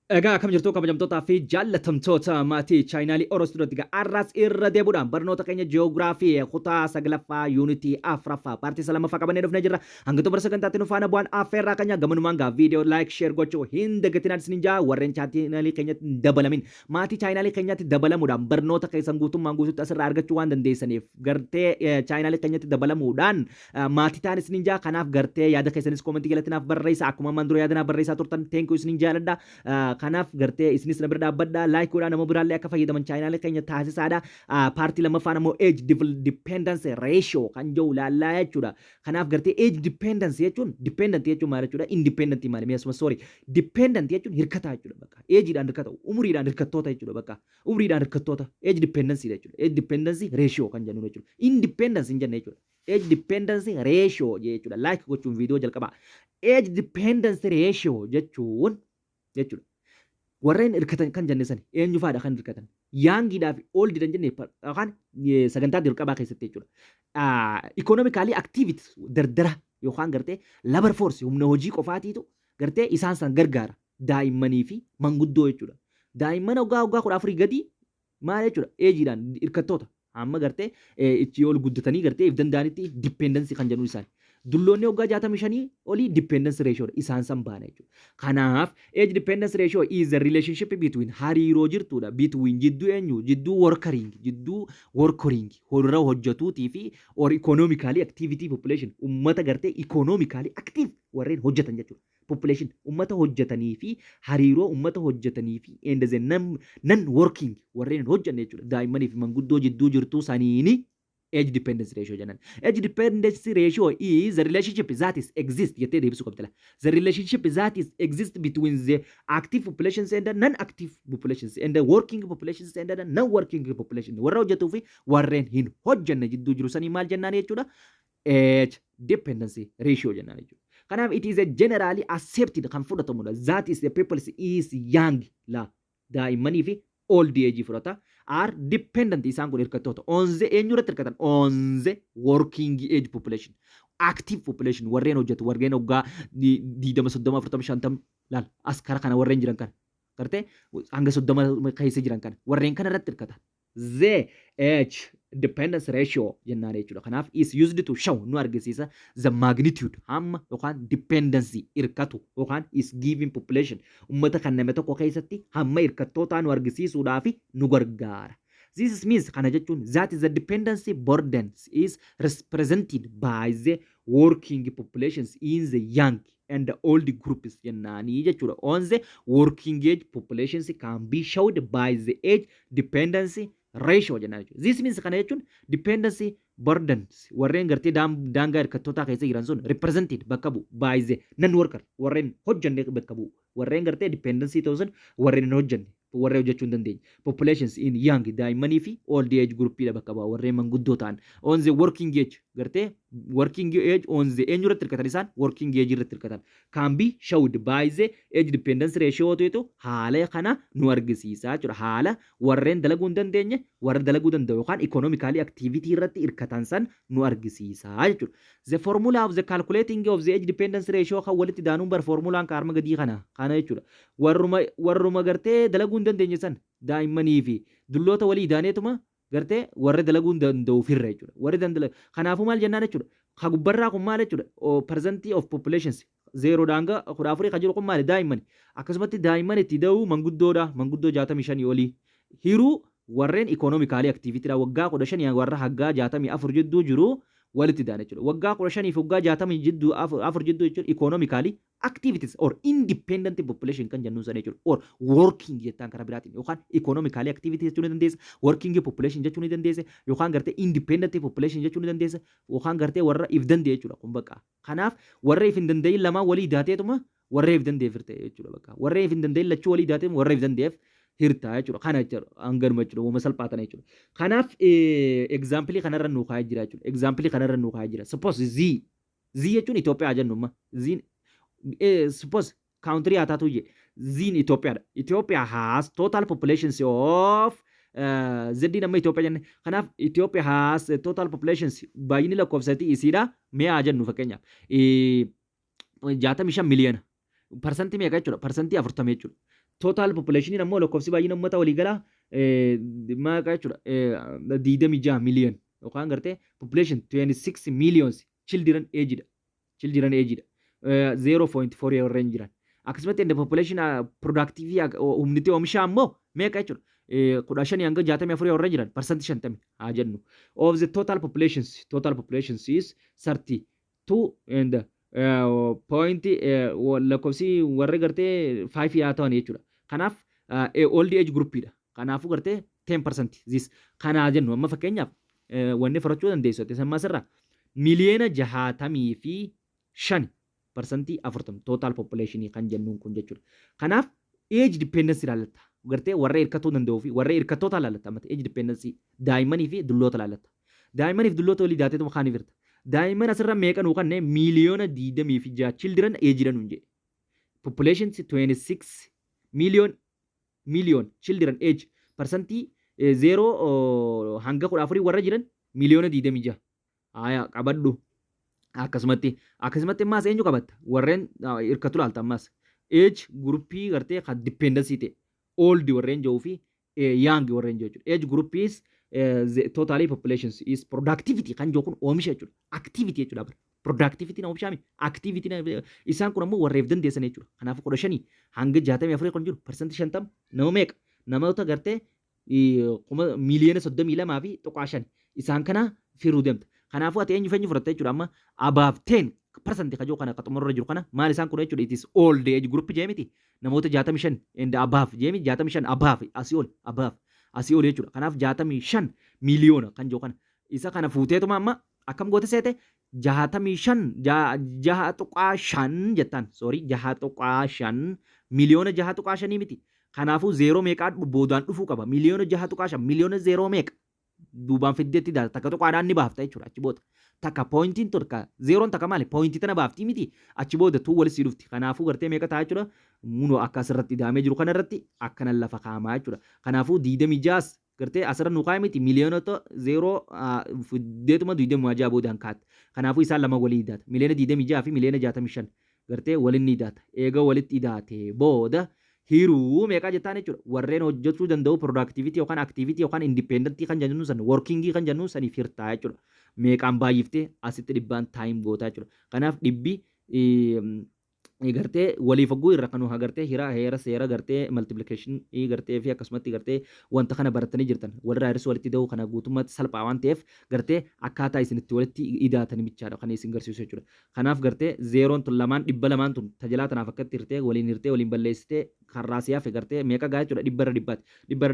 Egaa akkam jirtu kabajamtootaa fi jaallatamtoota maatii chaayinaalii Orostuudhaatti egaa arras irra deebuudhaan barnoota keenya ji'oogiraafii kutaa saglaffaa yuunitii afuraffaa paartii lammaffaa qabannee dhufnee jirra. Hanga xumura sagantaatti nu faana bu'aan affeerraa keenya gamanumaan gaa viidiyoo laayik sheer gochuu hin dagatinaa isiniin jaa warreen chaayinaalii keenyatti dabalamin maatii chaayinaalii keenyatti dabalamuudhaan barnoota keessan guutummaan guutuutti asirraa argachuu waan dandeessaniif gartee chaayinaalii keenyatti dabalamuudhaan maatii ta'an isiniin jaa kanaaf gartee yaada keessanis koomentii jalatti naaf barreessaa akkuma ammaan dura yaada naaf barreessaa turtan teenkuu isiniin jaaladha. Kanaaf gartee isinis na bira dhaabbadhaa laayik godhaa nama biraallee akka fayyadaman chaayinaalee keenya taasisaadha. Paartii lammaffaan ammoo age dependence ratio kan jiru laallaa jechuudha. Kanaaf gartee age dependence jechuun dependent jechuun maal jechuudha? Independent maali? Meesuma sorry. Dependent jechuun hirkataa jechuudha bakka. Ageidhaan hirkata, umuriidhaan hirkattoota jechuudha bakka. Umuriidhaan hirkattoota age dependence jechuudha. Age dependence ratio kan jennu jechuudha. Independence hin jenne jechuudha. Age dependence ratio jechuudha. Laayik gochuun viidiyoo jalqabaa. Age dependence ratio jechuun warreen hirkatan kan jenne san eenyu faadha kan hirkatan yaangiidhaa fi ooldiidhaan jenne yookaan sagantaa jalqabaa keessatti jechuudha. Economically activities dardara yookaan gartee labor force humna hojii qofaatiitu gartee isaan san gargaara daa'immanii fi manguddoo jechuudha. Daa'imman waggaa 14 gadi maal jechuudha eejiidhaan hirkattoota amma gartee itti ol guddatanii gartee if danda'anitti dipendensi kan jennu isaani. Dulloonni waggaa 65 olii dependence ratio isaan san baana jechuudha. Kanaaf age dependence ratio is the relationship between hariiroo jirtuudha between jidduu eenyu jidduu workering warra hojjetuutii fi or economically activity population ummata gartee economically active warreen hojjetan jechuudha. Population ummata hojjetanii fi hariiroo ummata hojjetanii fi and the non working warreen hojjanne jechuudha. Daa'immanii fi manguddoo jidduu jirtuu saniini age dependence ratio jennan. Age dependence ratio is the relationship that is exist jettee deebisuu qabdala. The relationship that is exist between the active populations and the non-active populations and the working populations and the non-working population. Warra hojjetuu fi warreen hin hojjanne jidduu jiru sanii maal jennaan jechuudha? Age dependence ratio jennaan jechuudha. Kanaaf it is a generally accepted kan fudhatamudha. That is the people is young la daa'immanii fi old age fudhata. Are dependent isaan kun hirkattoota onze eenyurratti hirkatan onze working age population active population warreen hojjetu warreen waggaa 20 30 40 50 laal as kara kana warreen jiran kana gartee hanga 30 keessa jiran kana warreen kana irratti hirkatan the age dependence ratio jennaan jechuudha. Kanaaf is used to show nu argisiisa the magnitude hamma yookaan dependency hirkatu yookaan is given population ummata kan nama tokko keessatti hamma hirkattootaa nu argisiisuudhaaf nu gargaara. This means kana jechuun that is the dependency burden is represented by the working populations in the young and the old groups jennaanii jechuudha. On the working age populations can be showed by the age dependency ratio jennaan jechuudha. This means kana jechuun dependency burdens warreen gartee daangaa hirkattootaa keessa jiran sun represented bakka bu'u by the non-worker warreen hojjanne bakka bu'u warreen gartee dependency ta'u sun warreen hin hojjanne warreen hojjechuu hin dandeenye populations in young daa'immanii fi old age groupidha bakka bu'a warreen manguddoo ta'an on the working age gartee working age on the eenyu irratti hirkatan isaan working age irratti hirkatan can be showed by the age dependence ratio ta'etu haala kana nu argisiisaa jechuudha. Haala warreen dalaguu hin dandeenye warra dalaguu danda'u yookaan economically activity irratti hirkatan san nu argisiisaa jechuudha. The formula of the calculating of the age dependence ratio kan walitti daanuun bar formulaan kaarma gadii kana jechuudha. Warruma gartee dalaguu hin dandeenye san daa'immanii fi dulloota walii daaneetuma gartee warra dalaguu hin danda'u firra jechuudha. Warri dandala kanaafuu maal jennaan jechuudha. Ka gubbarraa kun maal jechuudha? Percentage of populations zero daanga 14 kan jiru kun maali daa'immani. Akkasumatti daa'imman itti da'uu manguddoodha. Manguddoo 65 olii. Hiruu warreen economically activity dha waggaa 15 warra haggaa 64 jidduu jiru walitti daan jechuudha. Waggaa 15 fi waggaa 60 jidduu 4 jidduu jechuudha economically activities or independent population kan jennu sana jechuudha. Or working jettaan karaa biraatiin yookaan economically activities jechuu ni dandeessa. Working population jechuu ni dandeessa yookaan gartee independent population jechuu ni dandeessa yookaan gartee warra if danda'e jechuudha kun bakka. Kanaaf warra if hin danda'in lama walii daateetuma warra if danda'eef hirte jechuudha bakka. Warra if hin danda'in lachuu walii daateetuma warra if danda'eef hirtaa jechuudha. Kana jechuudha hanganuma jechuudha wama salphaatan jechuudha. Kanaaf example kanarra nu kaa'ee jira jechuudha. Example kanarra nu kaa'ee jira. Suppose Z jechuun Itoophiyaa jennuma. Z suppose country haa taatu je Z Itoophiyaadha. Ethiopia has total populations of Z nama Itoophiyaa jenne. Kanaaf Ethiopia has total populations baay'inni lakkoofsatii isiidha. Mee haa jennu fakkeenyaaf 65 miliyoona. parsantii meeqa jechuudha? Parsantii 40 jechuudha. Total population ammoo lakkoofsi baay'ina uummata waliigalaa meeqa jechuudha? 26 million yookaan gartee population 26 millions children aged. Children aged 0.4 warreen jiran. Akkasumatti the population productive humniti oomishaa ammoo meeqa jechuudha? 15 hanga 64 warreen jiran parsantii 50 haa jennu. Of the total populations is 32 and point lakkoofsi warri gartee 5 yaa ta'an jechuudha. Kanaaf old age groupidha. Kanaafuu gartee 10% this kanaa jennu amma fakkeenyaaf wanni farachuu dandeessu ati sammaa sirraa miliyoona 65 parsantii 40 total population kan jennuun kun jechuudha. Kanaaf age dependence ilaallata. Gartee warra hirkatuu danda'uu fi warra hirkattoota ilaallata. Amma age dependence daa'immanii fi dulloota ilaallata. Daa'immanii fi dulloota walii daatee tuma kaanii firta. Daa'imman asirra meeqa nuu kanneen miliyoona 26 children aged nuun jedhe. Population 26 million children age parsantii 0 hanga 14 warra jiran miliyoona 26. Aya qabadhu. Akkasumatti ammaas eenyu qabatta? Warreen hirkatu laalta ammaas. Age groupii gartee kan dependency ta'e. Old warreen jiruu fi young warreen jiru jechuudha. Age group is totally populations is productivity kan jiru kun oomisha jechuudha. Activity jechuudha. Productivity na oomishaami. Activity na isaan kun ammoo warreef dandeessan jechuudha. Kanaafuu 15 hanga 64 kan jiru parsantii 50 nama meeqa? Namoota gartee miliyoona 32 fi tuqaa 5 isaan kana firuu deemta. Kanaafuu ati eenyu fudhatta jechuudha amma above 10% kajoo kana qaxumurra jiru kana maal isaan kun jechuudha it is old age group jeemiti namoota 65 and above jeemi 65 above asii ol jechuudha. Kanaaf 65 miliyoona kan jiru kana isa kana fuuteetuma amma akkam goote seete 6.5 jettaan sorry 6.5 miliyoona 6.5 miti. Kanaafuu 0 meeqaa boodaan dhufuu qaba miliyoona 6.5 miliyoona 0 meeqa duubaan fiddeetti daata takka tokkodhaan ni baafta jechuudha achi booda takka poointiin tokko zeeroon takka maali poointii tana baaftii miti achi booda tuu walisii dhufti. Kanaafuu gartee meeqa ta'a jechuudha munoo akka asirratti daamee jiru kanarratti akkana lafa kaamaa jechuudha. Kanaafuu 26 gartee asirra nu kaa'e miti miliyoonota 0.26 boodaan kaa'atte. Kanaafuu isaan lama walii daata miliyoona 26 fi miliyoona 65 gartee waliin ni daata. Eega walitti daate booda hiruu meeqa jettaan jechuudha. Warreen hojjechuu danda'u productivity yookaan activity yookaan independent kan jennu san working kan jennu saniif hirtaa jechuudha. Meeqaan baay'iftee asitti dhibbaan time gootaa jechuudha. Kanaaf dhibbi gartee waliif hogguu irra kan agartee heera seera gartee multiplication gartee fi akkasumatti gartee wanta kana baratanii jirtan warra hir'isuu walitti da'uu kana guutummaatti salphaa waan ta'eef gartee akkaataa isinitti walitti idaatanii bichaadha kan isin garsiisu jechuudha. Kanaaf gartee zeeroon tun lamaan dhibba lamaan tun tajaajila tanaaf akkatti hirtee waliin balleessitee karraa siyaaf gartee meeqa gaa jechuudha dhibbarra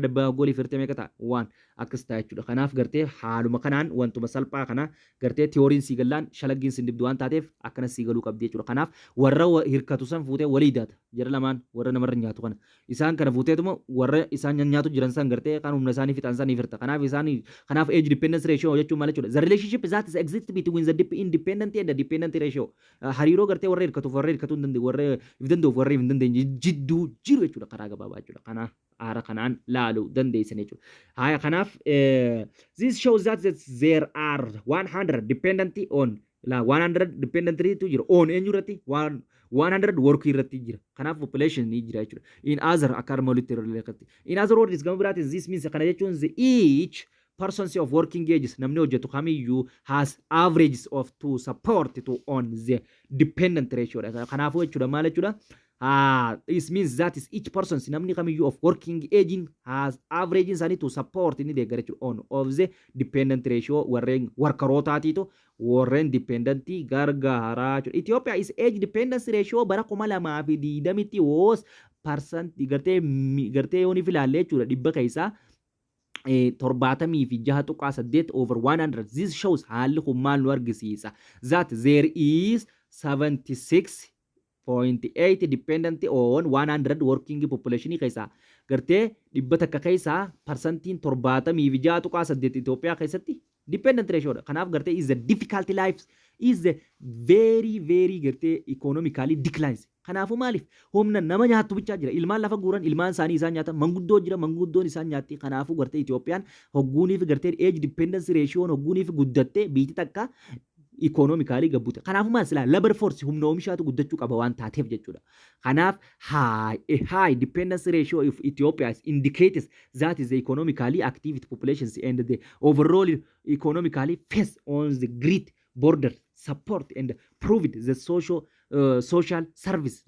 dhibbaa waliif hirtee meeqa ta'a waan akkas ta'a jechuudha. Kanaaf gartee haaluma kanaan wantuma salphaa kana gartee tiyooriin siigallaan shalaggiin sin dibdu waan taateef akkana siigaluu qabdi jechuudha. Kanaaf warra hirkatu san fuutee walii daata jara lamaan warra namarra nyaatu kana isaan kana fuuteetuma warra isaan nyaatu jiran san gartee kan humna isaanii fixan san ifirta. Kanaaf age dependence ratio jechuun maal jechuudha? The relationship that is exist between the independent and the dependent ratio. Hariiroo gartee warra hirkatuuf warra hirkatuu hin dandeenye warra if danda'uuf warra hin dandeenye jidduu jiru jechuudha karaa gabaabaa jechuudha. Kanaaf haara kanaan laaluu dandeessan jechuudha. Haa kanaaf this shows that there are 100 dependent on 100 dependent to jira on eenyurratti 100 work irratti jira. Kanaaf population ni jira jechuudha. In other akkuma walitti related. In other words gama biraatiin this means kana jechuun each persons of working ages namni hojjetu kamiyyuu has averages of to support to on the dependent ratio. Kanaafuu jechuudha maal jechuudha? This means that is each person namni kamiyyuu of working aging has average isaanii to support inni deeggara jechuudha on of the dependent ratio warreen workerootaatiitu warreen dependentii gargaaraa jechuudha. Ethiopia is age dependency ratio bara 2020 was percent gartee yoon ilaalle jechuudha dhibba keessaa 76.8 over 100. This shows haalli kun maal nu argisiisa that there is 76.8 dependent on 100 working population keessa gartee dhibba takka keessa percentiin 76.8 Itoophiyaa keessatti dependent ratio dha. Kanaaf gartee is the difficult lives is the very gartee economically declines. Kanaafuu maaliif humna nama nyaattu bichaa jira. Ilmaan lafa guuran ilmaan isaanii isaan nyaatan manguddoo jira manguddoon isaan nyaatti. Kanaafuu gartee Itoophiyaan hogguuniif gartee age dependence ratio hogguuniif guddattee biyyi takka economically gabbute. Kanaaf maal sila labor force humna oomishaatu guddachuu qaba waan taateef jechuudha. Kanaaf a high dependency ratio of Ethiopia indicates that is the economically active populations and the overall economically face on the great border support and proved the social service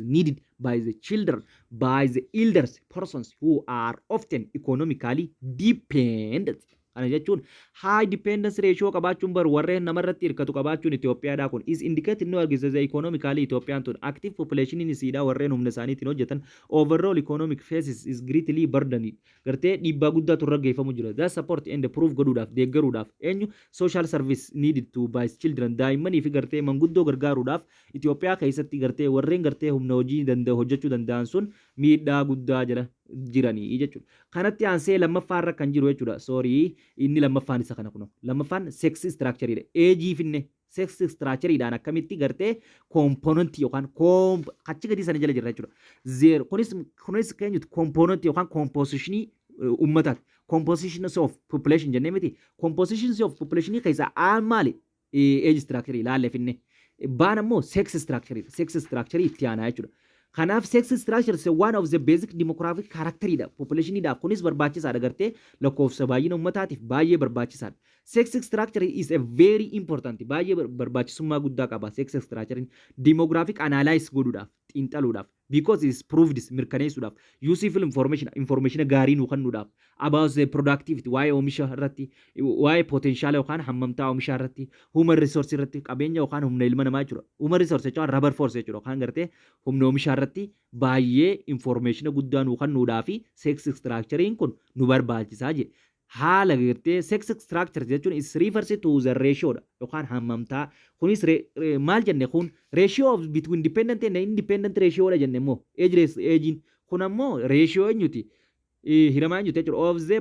needed by the children, by the elders persons who are often economically dependent. Kana jechuun high dependence ratio qabaachuun bar warreen namarratti hirkatu qabaachuun Itoophiyaadhaa kun is indicated nu argisiisa economically Itoophiyaan tun active population isiidhaa warreen humna isaaniitiin hojjetan overall economic phases is greatly burdened gartee dhiibbaa guddaatu irra geeffamu jira that support and proof godhuudhaaf deeggaruudhaaf eenyu social service needed to by children daa'immanii fi gartee manguddoo gargaaruudhaaf Itoophiyaa keessatti gartee warreen gartee humna hojii hojjechuu danda'an sun miidhaa guddaa jira jiranii jechuudha. Kanatti aansee lammaffaarra kan jiru jechuudha. Sorry inni lammaffaan isa kana kuno. Lammaffaan sex structure dha. Eejii finne sex structure dhaan akkamitti gartee component yookaan achi gadi sana jala jirra jechuudha. Zero kunis keenyutu component yookaan composition ummataati. Compositions of population jennee miti. Compositions of population keessaa maali? Age structure ilaalle finne. Baan ammoo sex structure itti aanaa jechuudha. Kanaaf sex structure is one of the basic demographic characteridha. Population idhaaf kunis barbaachisaadha gartee lakkoofsa baay'ina uummataatiif baay'ee barbaachisaadha. Sex structure is a very important baay'ee barbaachisummaa guddaa qaba. Sex structure demographic analysis godhuudhaaf xiinxaluudhaaf because it is proved mirkaneessuudhaaf useful information gaarii nu kennuudhaaf about the productivity waa'ee oomisha irratti waa'ee potential yookaan hammamtaa oomisha irratti human resource irratti qabeenya yookaan humna ilma namaa jechuudha. Human resource jechuun rubber force jechuudha yookaan gartee humna oomisha irratti baay'ee information guddaa nu kennuudhaaf sex structurein kun nu barbaachisaa jedhe. Haala gartee sex structure jechuun is refers to the ratio yookaan hammamtaa kunis maal jenne kun ratio of between dependent and independent ratio dha jenne immoo age kun ammoo ratio eenyuti hiramaa eenyuti jechuudha of the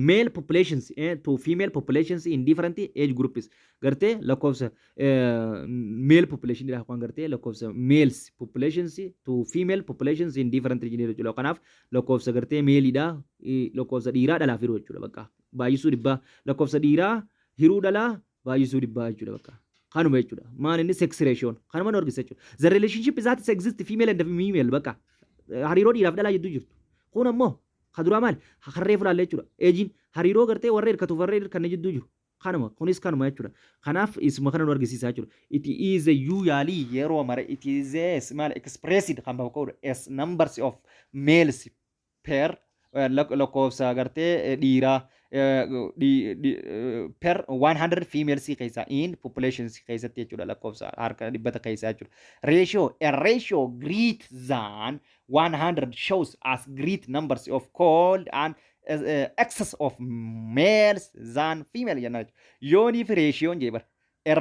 male populations to female populations in different age groups gartee lakkoofsa male population dha kan gartee lakkoofsa males populations to female populations in different regions jechuudha. Kanaaf lakkoofsa gartee male dha lakkoofsa dhiiraa dhalaaf hiruu jechuudha bakka baay'isuu dhibbaa lakkoofsa dhiiraa hiruu dhalaa baay'isuu dhibbaa jechuudha bakka kanuma jechuudha. Maal inni sex ratio kanuma nu argisa jechuudha. The relationship is that exist female and female bakka hariiroo dhiiraaf dhalaa jidduu jirtu kun ammoo kadura maal harree fulaalee jechuudha. Eejiin hariiroo gartee warree hirkatuuf warree hirkanne jidduu jiru. Kanuma kunis kanuma jechuudha. Kanaaf isuma kana nu argisiisaa jechuudha. It is a usually yeroo mara it is a small expressed kan bakka as numbers of males per lakkoofsa gartee dhiiraa per 100 females keessa in populations keessatti jechuudha lakkoofsa harka dhibbata keessa jechuudha. Ratio greater than 100 shows as great numbers of cold and excess of males than female jenna yooniif ratioon jeebar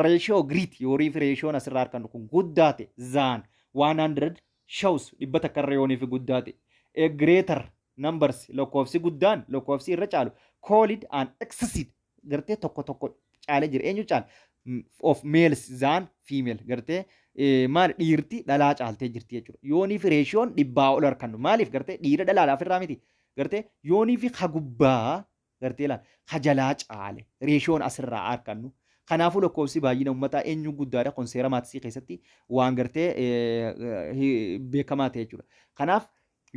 ratio great yooniif ratioon asirraa harkan kun guddaate than 100 shows dhibbata karra yooniif guddaate a greater numbers lakkoofsi guddaan lakkoofsi irra caalu cold and excessive gartee tokko caale jira eenyu caal of males than female gartee maal dhiirti dhalaa caaltee jirti jechuudha. Yoonii fi reeshiyoon dhibbaa ol harkannu maaliif gartee dhiira dhalaadhaaf irraa miti gartee yoonii fi hagubbaa gartee laal hajalaa caale reeshiyoon asirraa harkannu. Kanaafuu lakkoofsi baay'ina uummataa eenyu guddaadha konseera maatisii keessatti waan gartee beekamaa ta'e jechuudha. Kanaaf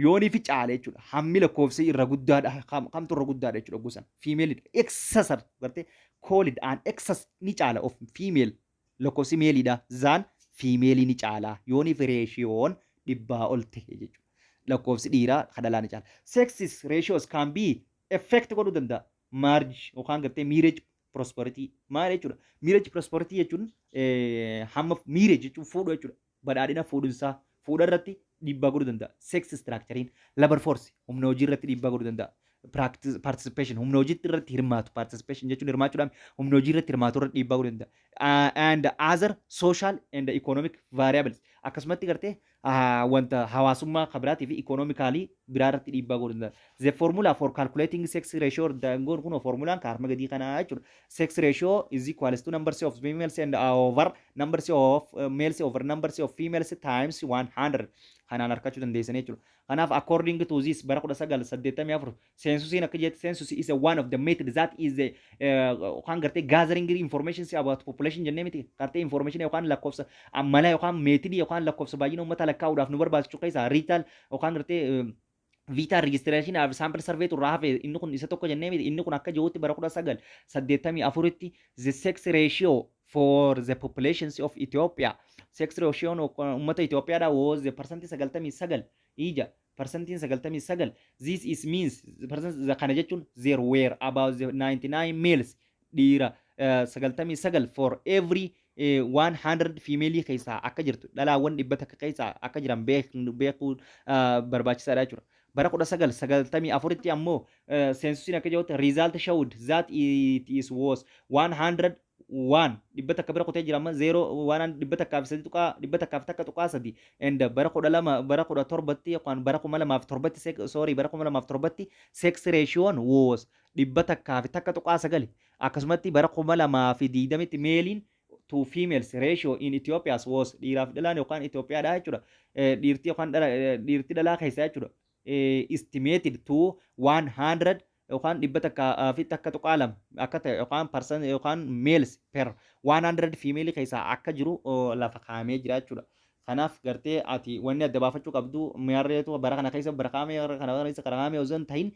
yoonii fi caale jechuudha. Hammi lakkoofsi irra guddaadha kamtu irra guddaadha jechuudha gosan female excess gartee cold and excess ni caala of female lakkoofsi meelidha zaan female ni caala yoonii fi reeshiyoon dhibbaa ol ta'e jechuudha. Lakkoofsi dhiiraa kadhalaa ni caala. Sexes ratios can be effect godhuu danda'a. Marriage yookaan gartee marriage prosperity maal jechuudha. Marriage prosperity jechuun hamma marriage jechuun fuudhu jechuudha. Badhaadhina fuudhinsaa fuudha irratti dhiibbaa godhuu danda'a. Sex structurein labor force humna hojii irratti dhiibbaa godhuu danda'a. Participation humna hojiitti irratti hirmaatu participation jechuun hirmaachuudhaan humna hojii irratti hirmaatu irratti dhiibbaa godhuu danda'a. And other social and economic variables akkasumatti gartee wanta hawaasummaa kabiraatii fi economically biraa irratti dhiibbaa godhuu danda'a. The formula for calculating sex ratio daangoon kun formulaan kaarma gadii kanaa jechuudha. Sex ratio is equals to numbers of females and over numbers of males over numbers of females times 100. kanaan harkachuu dandeessanii jechuudha. Kanaaf according to this bara 1984 censusiin akka jetti census is one of the method that is yookaan gartee gathering information about population jennee miti gartee information yookaan lakkoofsa mala yookaan meetidii yookaan lakkoofsa baay'ina uummata lakkaa'uudhaaf nu barbaachisu keessaa riitaal yookaan gartee Vita registration of sample survey to rahafe inni kun isa tokko jennee miti inni kun akka jirutti bara 1984tti the sex ratio for the populations of Ethiopia sex ratio ummata Itoophiyaadha was the percentage 99 ija percentage 99 this is means kana jechuun there were about the 99 males dhiira 99 for every 100 female keessaa akka jirtu dhalaawwan dhibba takka keessaa akka jiran beekuu barbaachisaadha jechuudha. Bara 1994tti ammoo censusiin akka jirutti result showed that it is was 101 dhibba takka bira qotee jira amma 0 dhibba takkaaf 3 tuqaa dhibba takkaaf takka tuqaa 3 and bara 17tti yookaan bara 2007tti sorry bara 2007tti sex ratio was dhibba takkaaf takka tuqaa 9 akkasumatti bara 2020tti meeliin to females ratio in Ethiopia was dhiiraaf dhalaan yookaan Itoophiyaadha jechuudha. Dhiirtii yookaan dhiirtii dhalaa keessaa jechuudha. Estimated to 100 yookaan dhibba takkaa fi takka tuqaa lama akka ta'e yookaan person yookaan males per 100 female keessaa akka jiru lafa kaa'amee jira jechuudha. Kanaaf gartee ati wanni adda baafachuu qabdu miyaarreetu bara kana keessa bara kaa'amee osoo hin ta'in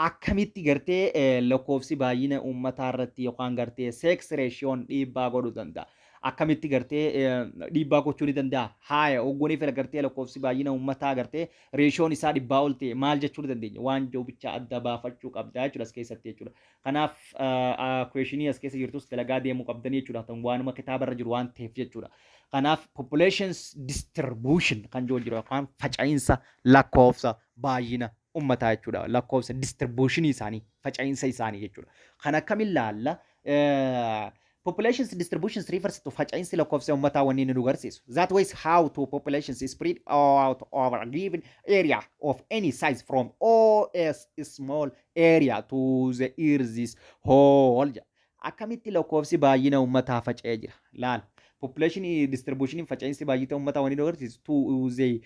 akkamitti gartee lakkoofsi baay'ina uummataa irratti yookaan gartee sex ratioon dhiibbaa godhuu danda'a. Akkamitti gartee dhiibbaa gochuu ni danda'a. Haaya oggoonii fira gartee lakkoofsi baay'ina uummataa gartee reeshoon isaa dhibbaa ol ta'e maal jechuu ni dandeenya. Waan joobicha adda baafachuu qabda jechuudha as keessatti jechuudha. Kanaaf questionii as keessa jirtus dalagaa deemuu qabdanii jechuudha. Waanuma kitaabarra jiru waan ta'eef jechuudha. Kanaaf populations distribution kan jiru yookaan faca'insa lakkoofsa baay'ina uummataa jechuudha. Lakkoofsa distributionii isaanii faca'insa isaanii jechuudha. Kan akkamiin laalla populations distributions refers to faca'insi lakkoofsa uummataa wanni nu agarsiisu. That way is how to populations is spread out over a given area of any size from a small area to the earth's whole. Akkamitti lakkoofsi baay'ina uummataa faca'ee jira. Laal. Population distribution faca'insi baay'ina uummataa wanni nu agarsiisu to the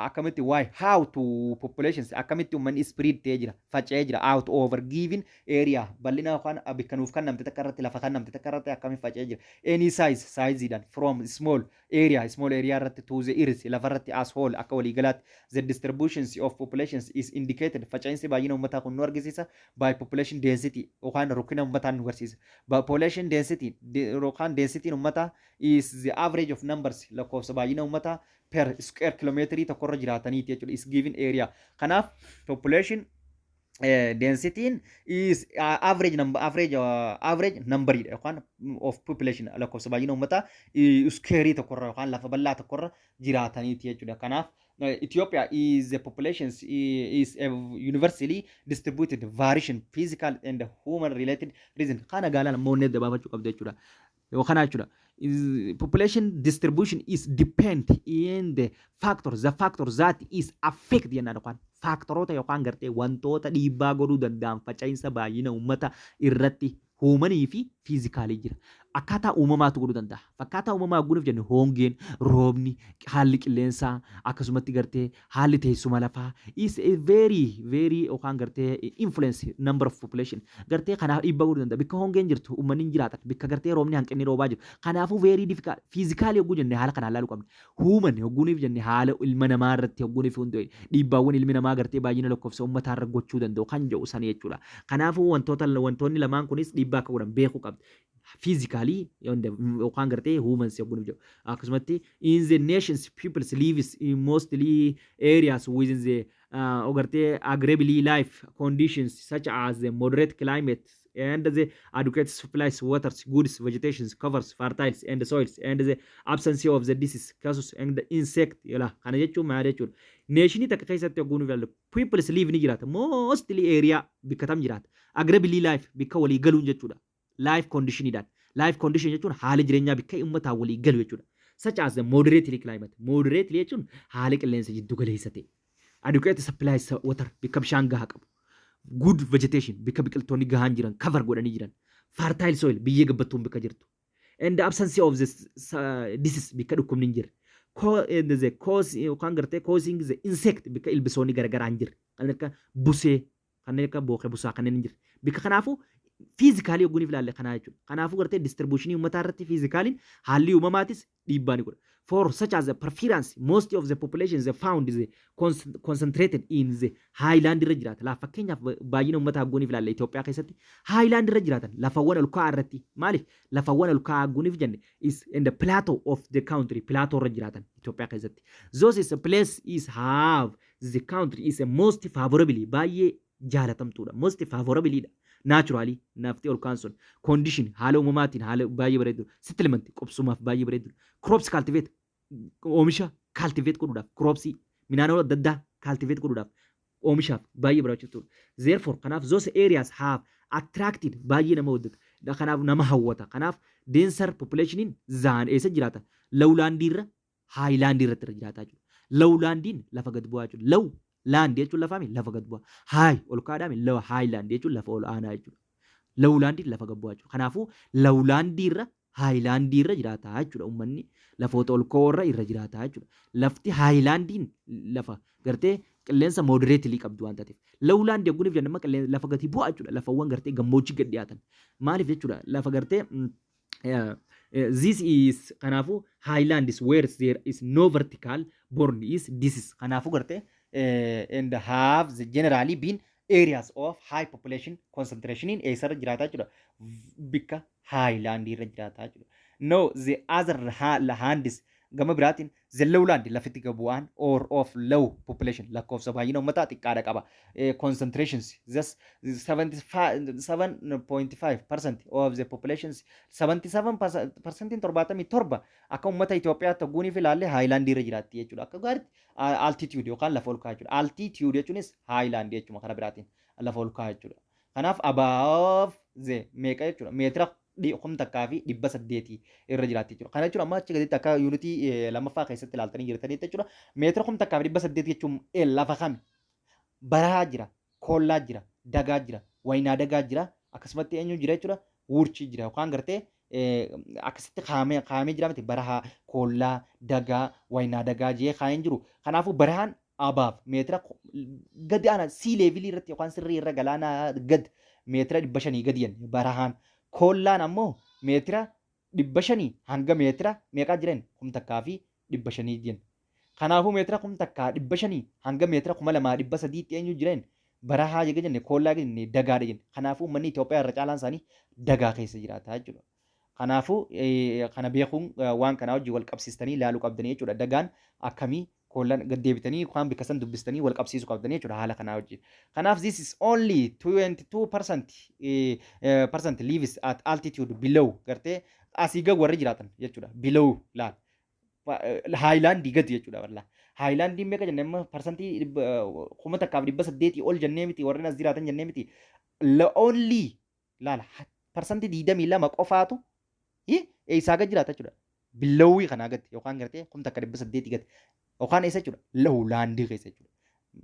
akkamitti why how to populations akkamitti uummanni spread ta'ee jira faca'ee jira out over given area bal'ina yookaan bikkanuuf kan namte takka irratti lafa kan namte takka irratti akkamitti faca'ee jira any size dhaan from small area irratti to the earth lafa irratti as whole akka walii galaatti the distributions of populations is indicated faca'insi baay'ina uummataa kun nu agarsiisa by population density yookaan rukkina uummataa nu agarsiisa population density yookaan density uummataa is the average of numbers lakkoofsa baay'ina uummataa per square kilometer tokkorra jiraataniiti jechuudha is given area. Kanaaf population density is average number yookaan of population lakkoofsa baay'ina uummataa square tokkorra yookaan lafa bal'aa tokkorra jiraataniiti jechuudha. Kanaaf Ethiopia is the populations is universally distributed variation physical and human related reason kana gaalaan moonne dabaafachuu qabda jechuudha. Yookaan jechuudha population distribution is depend in the factors that is affect jennaan yookaan faktoroota yookaan gartee wantoota dhiibbaa godhuu danda'an faca'insa baay'ina uummata irratti uumanii fi fiizikaalii jira. Akkaataa uumamaatu godhuu danda'a. Akkaataa uumamaa guunuuf jennu hongeen, roobni, haalli qilleensaa akkasumatti gartee haalli teessuma lafaa is a very yookaan gartee influence number of population. Gartee kanaaf dhiibbaa godhuu danda'a. Bikka hongeen jirtu uummanni hin jiraatan. Bikka gartee roobni hanqinni roobaa jiru. Kanaafuu very difficult. Fiizikaalii hogguu jennee haala kanaan ilaaluu qabna. Huuman hogguuniif jennee haala ilma namaa irratti hogguuniif hundi dhiibbaawwan ilmi namaa gartee baay'ina lakkoofsa uummataa irra gochuu danda'u kan jedhu sanii jechuudha. Kanaafuu wantoonni lamaan kunis dhiibbaa akka godhan beekuu qabdi. Physically yookaan gartee humans yogguun jiru. Akkasumatti in the nations peoples lives in mostly areas within the gartee agreeable life conditions such as the moderate climate and the adequate supplies waters goods vegetations covers fertiles and the soils and the absence of the disease causes and the insect yala kana jechuun maal jechuudha. Nation takka keessatti yogguun ilaalu peoples live ni jiraata mostly area bikka tam jiraata agreeable life bikka walii galuun jechuudha. Life condition idaan. Life condition jechuun haala jireenyaa bikka uummataa walii galu jechuudha. Such as the moderate climate. Moderate jechuun haala qilleensa jiddu galeessa ta'e. Adequate supplies water bikka bishaan gahaa qabu. Good vegetation bikka biqiltoonni gahaan jiran cover godhanii jiran. Fertile soil biyyee gabbattuun bikka jirtu. And the absence of this disease bikka dhukkubni hin jirre. the cause yookaan gartee causing the insect bika ilbisoonni garagaraa hin jirre kanneen akka busee kanneen akka bookee busaa kanneen hin jirre bika kanaafuu fiizikaalii ogguun ilaalle kanaa jechuudha. Kanaafuu gartee distribuushinii uummataa irratti fiizikaaliin haalli uumamaatis dhiibbaa ni godha. For such as the preference, most of the population is found is concentrated in the highland irra jiraata. Lafa fakkeenyaaf baay'ina uummataa ogguun ilaalle Itoophiyaa keessatti highland irra jiraatan lafawwan ol ka'aa irratti maaliif lafawwan ol ka'aa ogguuniif jenne is in the plateau of the country plateau irra jiraatan Itoophiyaa keessatti. Those is a place is have the country is a most favorably baay'ee jaalatamtuudha. Most favorably naturally nafti ol ka'an sun condition haala uumamaatiin haala baay'ee bareedu settlement qubsumaaf baay'ee bareedu crops cultivate oomisha cultivate godhuudhaaf crops midhaan adda addaa cultivate godhuudhaaf oomishaaf baay'ee barbaachisaadha. Therefore kanaaf those areas have attracted baay'ee nama hawwata kanaaf nama hawwata kanaaf denser populationiin zaan eessa jiraata lowland irra highland irratti jiraata jechuudha. Lowlandiin lafa gad bu'aa jechuudha. Low land jechuun lafaami lafa gad bu'aa. High ol kaadhaami lawa highland jechuun lafa ol aanaa jechuudha. Lowlandiin lafa gad bu'aa jechuudha. Kanaafuu lowlandii irra highlandii irra jiraata jechuudha. Uummanni lafoota ol ka'oo irra jiraata jechuudha. Lafti highlandiin lafa gartee qilleensa moderately qabdu waan taateef. Lowland yogguuniif jennaan qilleensa lafa gadi bu'aa jechuudha. Lafawwan gartee gammoojjii gad dhiyaatan. Maaliif jechuudha lafa gartee this is kanaafuu highland is where there is no vertical born is this is kanaafuu gartee and have the generally been areas of high population concentration in eessarra jiraata jechuudha. Bikka highland irra jiraata jechuudha. No the other land is gama biraatiin the lowland lafitti gabu'aan or of low population lakkoofsa baay'ina uummataa xiqqaadha qaba. Concentrations just 77.5% of the population 77% in 77 akka uummata Itoophiyaatti ogguuniif ilaalle highland irra jiraatti jechuudha. Akka gaariitti altitude yookaan lafa ol ka'aa jechuudha. Altitude jechuunis highland jechuudha karaa biraatiin lafa ol ka'aa jechuudha. Kanaaf above the meeqa jechuudha meetira kum takkaa fi 800 irra jiraatti jechuudha. Kana jechuun amma achi gaditti akka yuunitii lammaffaa keessatti ilaaltanii jirtanii jechuudha. Meetira kum takkaa fi 800 jechuun lafa kami barahaa jira, koollaa jira, dagaa jira, waynaa dagaa jira, akkasumatti eenyu jira jechuudha. Wurchii jira yookaan gartee akkasitti kaamee jira miti barahaa, koollaa, dagaa, waynaa dagaa jee kaa'een jiru. Kanaafuu barahaan abaaf meetira gadi ana sii leevilii irratti yookaan sirrii irra galaanaa gad meetira 500 gadi jenna barahaan. Koollaan ammoo meetira 500 hanga meetira meeqaa jiran 1,500 jenna. Kanaafuu meetira 1,500 hanga meetira 2,300 eenyu jiran barahaa jega jenne koollaa jenne dagaadha jenne. Kanaafuu uummanni Itoophiyaa irra caalaan isaanii dagaa keessa jiraata jechuudha. Kanaafuu kana beekuun waan kanaa hojii wal qabsiistanii ilaaluu qabdanii jechuudha. Dagaan akkamii koollaan gad deebitanii waan bikka san dubbistanii wal qabsiisuu qabdanii jechuudha haala kanaa wajjin. Kanaaf this is only 22% lives at altitude below gartee asii gad warri jiraatan jechuudha. Below laal highland gad jechuudha walla. Highland meeqa jennee amma parsantii 1,800 ol jennee miti warreen as jiraatan jennee miti. Only laal parsantii 22 qofaatu eessaa gad jiraata jechuudha. Below kanaa gad yookaan gartee 1,800 gad. Yookaan eessa jechuudha lowlaandii keessa jechuudha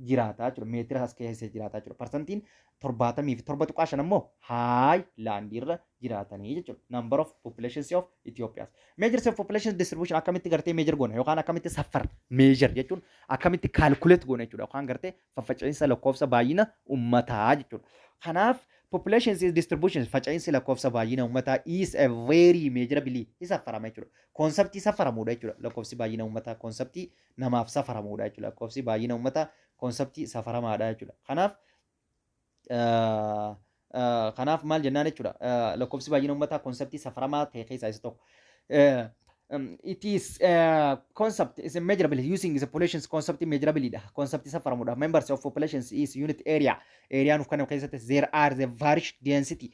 jiraata jechuudha meetira as keessa jiraata jechuudha parsantiin 77.5 ammoo highlandii irra jiraatanii jechuudha number of populations of Ethiopia's measures of population distribution akkamitti gartee measure goona yookaan akkamitti saffar measure jechuun akkamitti calculate goona jechuudha yookaan gartee faffaca'insa lakkoofsa baay'ina uummataa jechuudha. Kanaaf population distribution faca'insi lakkoofsa baay'ina uummataa is a very measurably saffarama jechuudha. Konseptii saffaramuudha jechuudha. Lakkoofsi baay'ina uummataa konseptii namaaf saffaramuudha jechuudha. Lakkoofsi baay'ina uummataa konseptii saffaramaadha jechuudha. Kanaaf maal jennaan jechuudha. Lakkoofsi baay'ina uummataa konseptii saffaramaa ta'e keessaa isa tokko. It is concept is measurable using the population's concept measurably concept saffaramuudha. Members of populations is unit area of kan keessatti there are the various density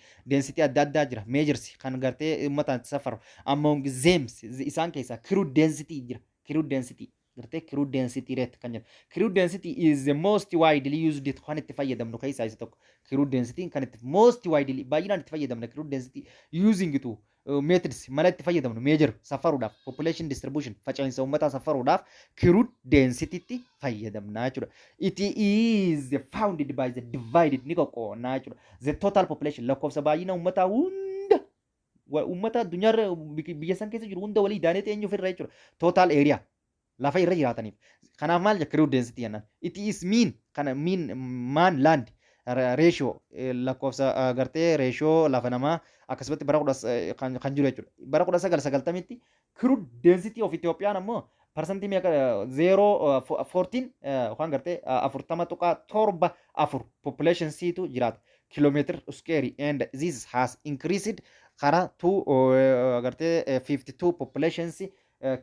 adda addaa jira measures kan gartee uummataan saffaru among them isaan keessaa crude density jira crude density gartee crude density rate kan jedhu crude density is the most widely used kan itti fayyadamnu keessaa isa tokko crude density kan itti most widely baay'inaan itti fayyadamna crude density using to methods mala itti fayyadamnu measure saffaruudhaaf population distribution faca'insa uummataa saffaruudhaaf crude density itti fayyadamna jechuudha. It is founded by the divided ni qoqqoonnaa jechuudha. The total population lakkoofsa baay'ina uummataa hunda uummata addunyaarra biyya san keessa jiru hunda walii daanee eenyu ofirra jechuudha. Total area lafa irra jiraataniif. Kanaaf maal jira crude density jennaan. It is mean kana mean man land ratio lakkoofsa gartee ratio lafa namaa akkasumatti bara kan jiru jechuudha. Bara 1990tti crude density of Itoophiyaan ammoo parsantii meeqa 0.14 waan gartee 40.7 population siitu jiraata. Kilometer square and this has increased kara to gartee 52 populations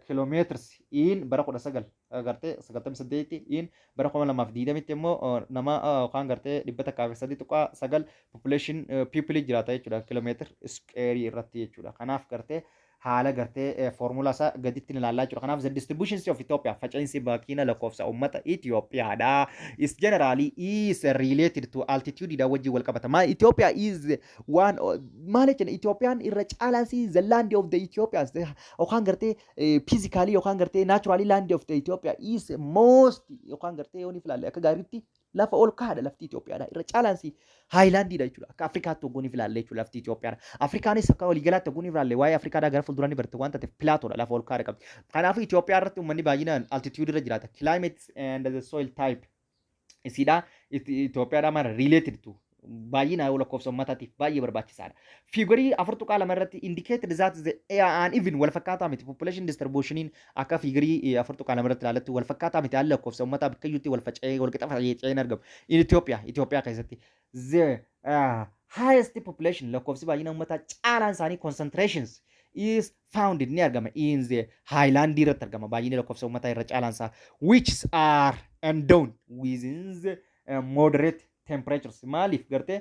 kilometers in bara 19 gartee 98 in bara 2020 immoo nama waan gartee 103.9 population people jiraata jechuudha kilometer square irratti jechuudha. Kanaaf gartee haala gartee formula isaa gaditti ilaalaa jechuudha. Kanaaf the distribution of Ethiopia faca'insi baakina lakkoofsa uummata Itoophiyaadha is generally is related to altitude dha wajjin wal qabata. Ethiopia is one maal jechuudha Itoophiyaan irra caalaansi the land of the Ethiopians yookaan gartee physically yookaan gartee naturally land of the Ethiopia is most yookaan gartee yooni filaalle akka gaariitti lafa ol kaadha lafti Itoophiyaadha irra caalaansi haayilaandiidha jechuudha. Akka Afrikaatti oggoon filaalle jechuudha lafti Itoophiyaadha. Afrikaanis akka waliigalaatti oggoon filaalle waa'ee Afrikaadhaa gara fuulduraan barte waan ta'eef pilaatoodha lafa ol kaadha qabdi. Kanaafuu Itoophiyaa irratti uummanni baay'inaan altitude irra jiraata. Climate and the soil type isidha Itoophiyaadhaa mara related to baay'ina lakkoofsa uummataatiif baay'ee barbaachisaadha. Fiigurii 4.2 irratti indicated that the and even wal fakkaataa miti population distribution akka fiigurii 4.2 irratti ilaalatti wal fakkaataa miti haala lakkoofsa uummataa bakka iyyuutti wal faca'ee wal qixa faca'ee argamu. In Itoophiyaa keessatti the highest population lakkoofsi baay'ina uummataa caalaan isaanii concentrations is found ni argama in the highland irratti argama baay'ina lakkoofsa uummataa irra caalaan isaa which are endowed within the moderate temperatures maaliif gartee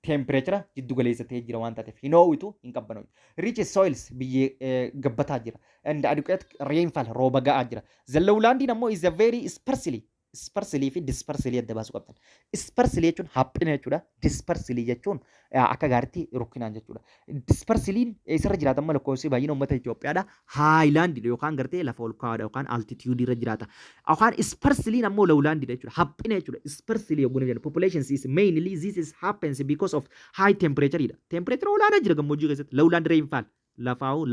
temperature jiddu galeessa ta'ee jira waan taateef hin ho'itu hin qabbanoitu. Rich soils biyyee gabbataa jira and adequate rainfall rooba ga'aa jira. The lowland ammoo is a very sparsely fi dispersely adda baasuu qabdan. Sparsely jechuun haphina jechuudha. Dispersely jechuun akka gaariitti rukkinaan jechuudha. Dispersely'n isarra jiraatan malee lakkoofsi baay'ina uummata Itoophiyaadha. Highland yookaan gartee lafa ol kaa'aadha yookaan altitude irra jiraata. Yookaan sparsely'n ammoo lowland jechuudha. Haphina jechuudha. Sparsely yogguu jennu population is mainly this is happens because of high temperature dha. Temperature olaanaa jira gammoojjii keessatti. Lowland rainfall lafaa'u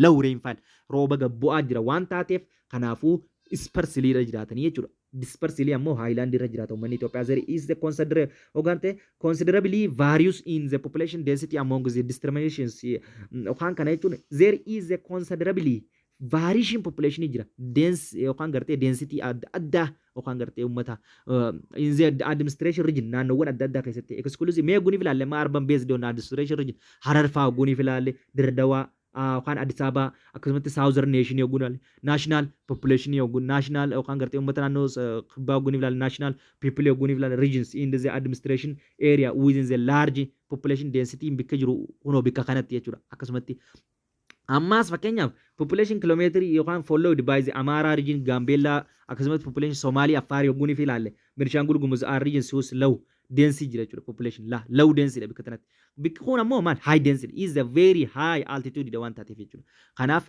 low rainfall rooba gabbu'aa jira waan taateef kanaafuu sparsely irra jiraatanii jechuudha. Dispersely ammoo highland irra jiraata uummanni Itoophiyaa. There is the considerably various in the population density among the distributions yookaan kana jechuun there is a considerably variation population jira dense yookaan gartee density adda yookaan gartee uummata in the administration region naannoowwan adda addaa keessatti exclusive mee guni filaalle ma urban based on administration region Harar fa'aa guni filaalle Dirredawaa kan Addis Ababa akkasumatti Southern Nation yogguu national population yogguu national yookaan gartee uummata naannoo kibbaa yogguu ilaalle national people yogguu ilaalle regions in the administration area within the large population density bikka jiru kunoo bikka kanatti jechuudha. Akkasumatti ammaas fakkeenyaaf population kilomeetri yookaan followed by the Amara region Gambella akkasumatti population Somali Affaar yogguu ilaalle Benishangul Gumuz region sus low density jira jechuudha population low density bikka kanatti. Bikki kun ammoo man high density is a very high altitude waan taateef jechuudha. Kanaaf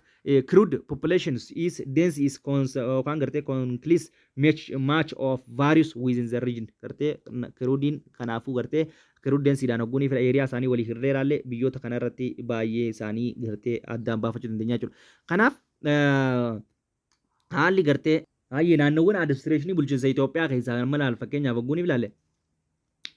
crude populations is dense is kan gartee conclise much of various within the region gartee crudein kanaafuu gartee crude density dhaan hogguunii fira area isaanii walii hirreeraallee biyyoota kana irratti baay'ee isaanii gartee addaan baafachuu dandeenya jechuudha. Kanaaf haalli gartee baay'ee naannoowwan administrationii bulchiinsa Itoophiyaa keessaa maal fakkeenyaaf hogguunii ilaalle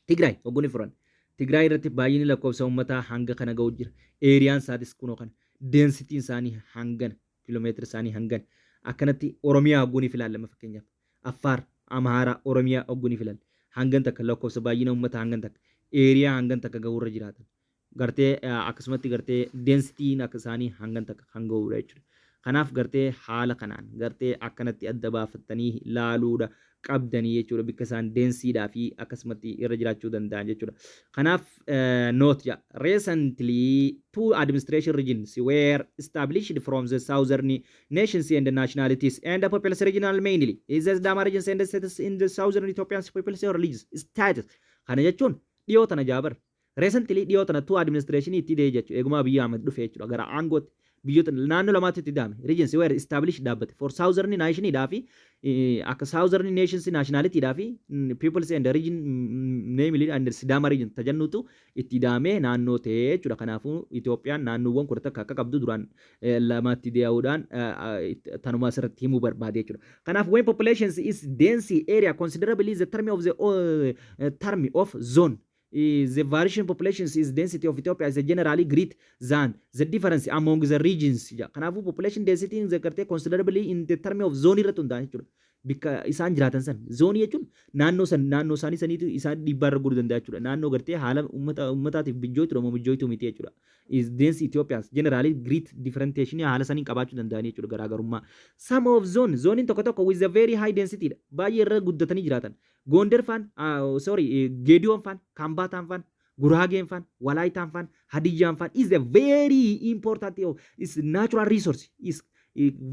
Tigray hogguunii furan. Tigray irratti baay'inni lakkoofsa uummataa hanga kana ga'u jira. Eeriyaan isaatis kunoo kana. Densitiin isaanii hangana. Kiiloomeetira isaanii hangana. Akkanatti Oromiyaa hogguunii filaalle fakkeenyaaf. Affaar, Amaaraa, Oromiyaa hogguunii filaalle. Hangan takka lakkoofsa baay'ina uummataa hangan takka. Eeriyaa hangan takka ga'uurra jiraatan. Gartee akkasumatti gartee densitiin akka isaanii hangan takka kan ga'uudha jechuudha. Kanaaf gartee haala kanaan gartee akkanatti adda baafattanii ilaaluudha qabdanii jechuudha bikka isaan densiidhaa fi akkasumatti irra jiraachuu danda'an jechuudha. Kanaaf note recently two administration regions were established from the southern nations and nationalities and the population regional mainly is the Dama regions and the status in the southern Ethiopian population religious status. Kana jechuun dhiyoota na jaabar. Recently dhiyoota na two administration itti dee jechuudha. Eegumaa biyya Ahmed dhufe jechuudha gara aangootti. biyyoota naannoo lamaatti itti daame regions were established dhaabbate for southern nation daafi akka southern nations nationality daafi peoples and region namely and Sidama region tajannutu itti daame naannoo ta'ee jechuudha. Kanaafuu Itoophiyaan naannoowwan kudha takka akka qabdu duraan lamatti dee'uudhaan tanuma asirratti himuu barbaade jechuudha. Kanaaf when populations is dense area considerably the term of zone the variation populations is density of Ethiopia is generally greater than the difference among the regions. Kanaafuu population density is considerably in the term of zone irratti hundaa'e jechuudha. Bikka isaan jiraatan san zoonii jechuun naannoo isaanii saniitu isaan dhiibbaa irra godhuu danda'a jechuudha. Naannoo gartee haala uummataatiif bijjooytu moo bijjooytu miti jechuudha. Is dense Ethiopians generally great differentiation haala saniin qabaachuu danda'anii jechuudha garaagarummaa. Some of zooniin tokko tokko with a very high density dha. Baay'ee irra guddatanii jiraatan. Gondar faan Geediyoon faan Kambaataan faan Guraageen faan Walaayitaan faan Hadiyyaan faan is a very important is natural resource is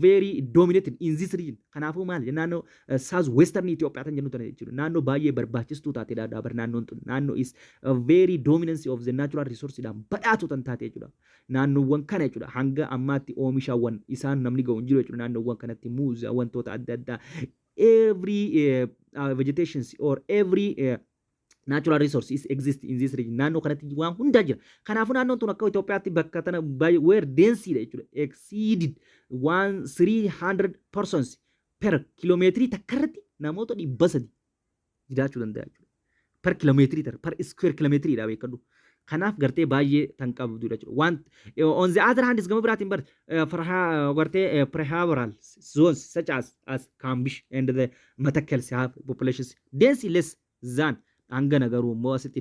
very dominated in this region. Kanaafuu maal naannoo south western Ethiopia tan jennu tana jechuudha. Naannoo baay'ee barbaachistuu taate dhaabar naannoon tun. Naannoo is a very dominance of the natural resource dhaan badhaatu tan taate jechuudha. Naannoowwan kana jechuudha hanga ammaatti oomishaawwan isaan namni ga'u hin jiru jechuudha. Naannoowwan kanatti muuza wantoota adda addaa every vegetations or every natural resources exist in this region. Naannoo kanatti waan hundaa jira. Kanaafuu naannoon tun akka Itoophiyaatti bakka tana where density jechuudha exceeded 300 persons per kilomeetrii takkarratti namoota 300 jiraachuu danda'a jechuudha. Per kilomeetrii per square kilomeetrii dha beekadhu. Kanaaf gartee baay'ee tan qabdudha jechuudha. On the other hand is gama biraatiin bar gartee peripheral zones such as Kambish and the Matakel have populations densely less than hangana garuu immoo asitti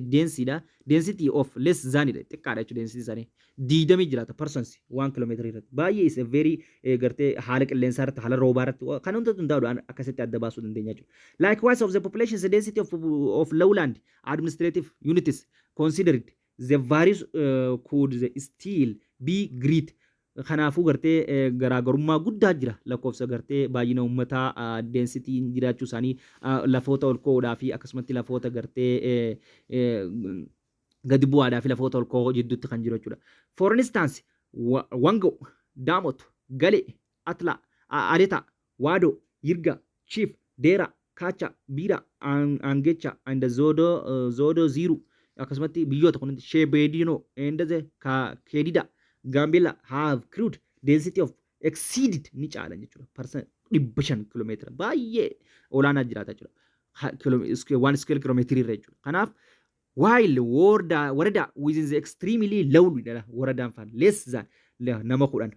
density of less than xiqqaadha jechuudha density isaanii 20 jiraata persons 1 kilomeetrii irratti baay'ee is a very gartee haala qilleensaa irratti haala roobaa irratti kan hunda hundaa'uudhaan akkasitti adda baasuu dandeenya jechuudha. Likewise of the population the density of lowland administrative units considered the various could still be great. Kanaafuu gartee garaagarummaa guddaa jira lakkoofsa gartee baay'ina uummataa density jiraachuu isaanii lafoota ol ka'uudhaa fi akkasumatti lafoota gartee gadi bu'aadhaa fi lafoota ol ka'uu jidduutti kan jiru jechuudha. For instance Wangoo, Daamot, Galee, Atlaa, Adetaa, Waadoo, Yirga, Chief, Deera, Kaacha, Biira, Angecha, and Zodo Ziru akkasumatti biyyoota kunneen Shebeedinoo, Endaze, Kedida Gambela have crude density of exceeded ni caalan jechuudha. Percent 500 kilomeetira baay'ee olaanaa jiraata jechuudha. 1 square kilomeetrii irra jechuudha. Kanaaf while warada within the extremely low waradaan faan less than nama 10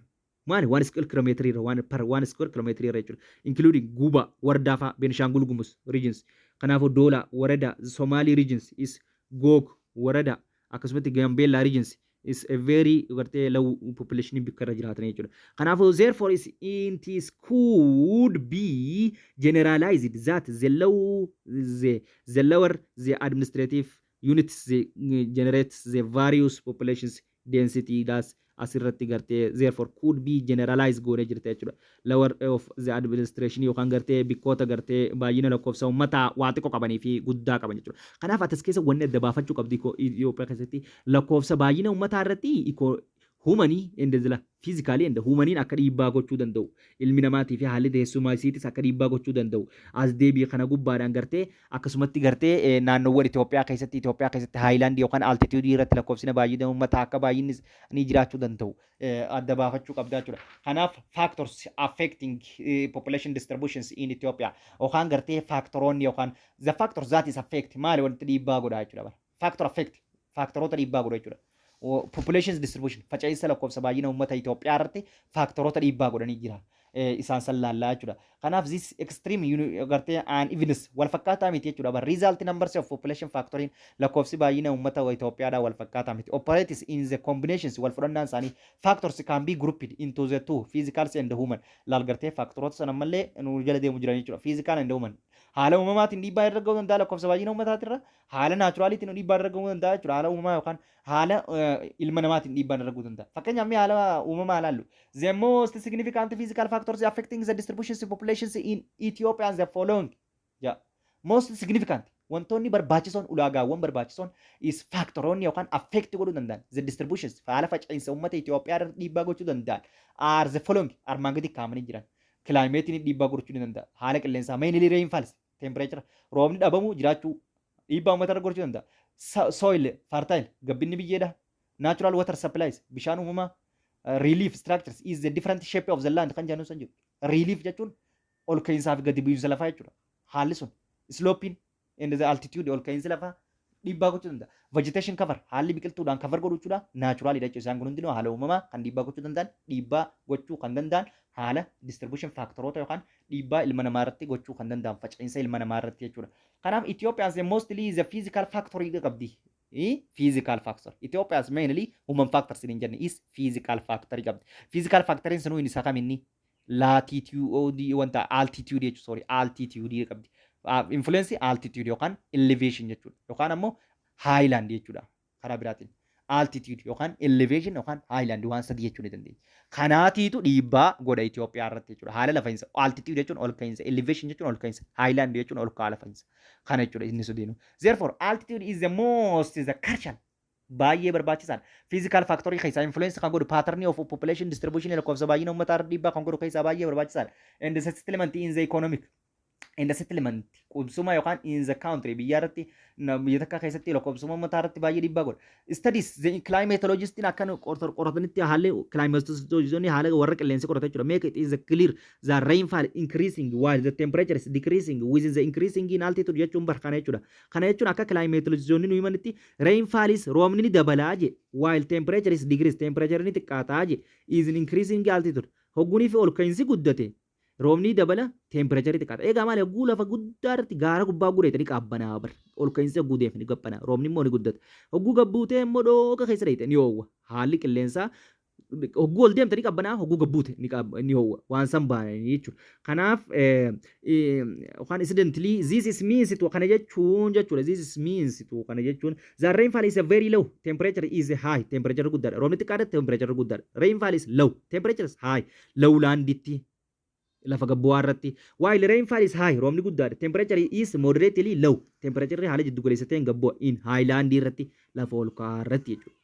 maali 1 square kilomeetrii irra per 1 square kilomeetrii irra jechuudha. Including Guba, Waradaa faa, Benishangul Gumus regions. Kanaafuu Dola, Warada, Somali regions is Gog, Warada akkasumatti Gambela regions is a very low population bikka irra jiraatan jechuudha. Kanaafuu therefore it could be generalized that the lower the administrative units generates the various populations density that's asirratti gartee therefore could be generalized goone jirte jechuudha. Lower of the administration yookaan gartee bikkoota gartee baay'ina lakkoofsa uummataa waa xiqqoo qabanii fi guddaa qaban jechuudha. Kanaaf atas keessa wanni adda baafachuu qabdi Itoophiyaa keessatti lakkoofsa baay'ina uummataa irratti humanii endezila physically and humaniin akka dhiibbaa gochuu danda'u. Ilmi namaatii fi haalli teessuma isiitis akka dhiibbaa gochuu danda'u. As deebii kana gubbaadhaan gartee akkasumatti gartee naannoowwan Itoophiyaa keessatti haayilaandii yookaan altituudii irratti lakkoofsina baay'ina uummataa akka baay'inni ni jiraachuu danda'u. Adda baafachuu qabdaa jechuudha. Kanaaf factors affecting population distributions in Ethiopia yookaan gartee faktoroonni yookaan the factors that is affect maali wanti dhiibbaa godhaa jechuudha. Factor affect faktoroota dhiibbaa godha jechuudha. Population distribution faca'insa lakkoofsa baay'ina uummata Itoophiyaa irratti faktoroota dhiibbaa godhanii jira. Isaan sallaallaa jechuudha. Kanaaf this extreme gartee unevenness wal fakkaataa miti jechuudha. Result numbers of population factoring lakkoofsi baay'ina uummata Itoophiyaadhaa wal fakkaataa miti. Operates in the combinations wal fudhannaan isaanii factors can be grouped into the two physical and human. Laal gartee faktoroota sana mallee nu jala deemu jiran jechuudha. Physical and human. Haala uumamaatiin dhiibbaa irra ga'uu danda'a lakkoofsa baay'ina uummataatirra. Haala naachuraaliitiin dhiibbaa irra ga'uu danda'a jechuudha. Haala uumamaa yookaan haala ilma namaatiin dhiibbaa irra ga'uu danda'a. Fakkeenyaaf haala uumamaa ilaallu. The most significant physical factors affecting the distribution of populations in Ethiopia are the following. Yeah. Most significant wantoonni barbaachisoon ulaagaawwan barbaachisoon is faktoroonni yookaan affect godhuu danda'an the distributions haala faca'insa uummata Itoophiyaa irratti dhiibbaa gochuu danda'an are the following armaan gadi kaa'amanii jiran kilaayimeetiin dhiibbaa gochuu ni danda'a haala qilleensaa mainly rainfalls temperature roobni dhabamuu jiraachuu dhiibbaa uummata irra gochuu danda'a soil fertile gabbinni biyyeedha natural water supplies bishaan uumamaa relief structures is the different shape of the land kan jennu san jiru relief jechuun ol ka'iinsaa fi gadi bu'iinsa lafaa jechuudha haalli sun sloping and the altitude ol ka'iinsi lafaa dhiibbaa gochuu danda'a. Vegetation cover haalli biqiltuudhaan cover godhuudha naturalidha jechuudha. Isaan kun hundinuu haala uumamaa kan dhiibbaa gochuu danda'an dhiibbaa gochuu kan danda'an haala distribution factoroota yookaan dhiibbaa ilma namaa irratti gochuu kan danda'an faca'insa ilma namaa irratti jechuudha. Kanaaf Ethiopia's mostly is a physical factor qabdi. Physical factor. Ethiopia's mainly human factors in jenne is physical factor qabdi. Physical factor in sanu isa kaminni latitude wanta altitude jechuudha. Sorry altitude qabdi. Influence altitude yookaan elevation jechuudha. Yookaan ammoo highland jechuudha. Karaa biraatiin altitude yookaan elevation yookaan highland waan sadii jechuu ni dandeenya. Kanaatiitu dhiibbaa godha Itoophiyaa irratti jechuudha. Haala lafainsa altitude jechuun ol ka'iinsa, elevation jechuun ol ka'iinsa, highland jechuun ol ka'aa lafainsa. Kana jechuudha inni sadiinu. Therefore altitude is the most is the crucial baay'ee barbaachisaan physical factory keessaa influence kan godhu pattern of population distribution lakkoofsa baay'ina uummataa irra dhiibbaa kan godhu keessaa baay'ee barbaachisaan and the settlement in the economic in the settlement qubsuma yookaan in the country biyya irratti biyya takka keessatti lakkoofsuma uummataa irratti baay'ee dhiibbaa godha studies the climatologistiin akkan qoratanitti haalli climatologistoonni haala warra qilleensa qorata jechuudha make it is clear the rainfall increasing while the temperature is decreasing with the increasing in altitude jechuun barkana jechuudha kana jechuun akka climatologistoonni nu himanitti rainfall is roobni ni dabalaa je while temperature is decrease temperature ni xiqqaataa je is increasing altitude hoggunii fi ol ka'iinsi guddate roobni dabala tempereecharii xiqqaata. Egaa maali hogguu lafa guddaa irratti gaara gubbaa guureetanii qaabbanaa bar. Ol ka'iinsa hogguu deemanii gabbanaa. Roobni immoo ni guddata. Hogguu gabbuutee immoo dhooqa keessa dheeyite ni hoowwa. Haalli qilleensaa hogguu ol deemtanii qabbanaa hogguu gabbuute ni hoowwa. Waan san baananii jechuudha. Kanaaf yookaan incidentally this is means itu kana jechuun jechuudha. This is means itu kana jechuun the rainfall is a very low temperature is high temperature guddaadha. Roobni xiqqaadha temperature guddaadha. Rainfall is low temperature is high low landitti. Lafa gabboo irratti while rainfall is high roobni guddaadha temperature is moderately low temperature haala jiddu galeessa ta'een gabboo in highland irratti lafa ol ka'aa irratti jechuudha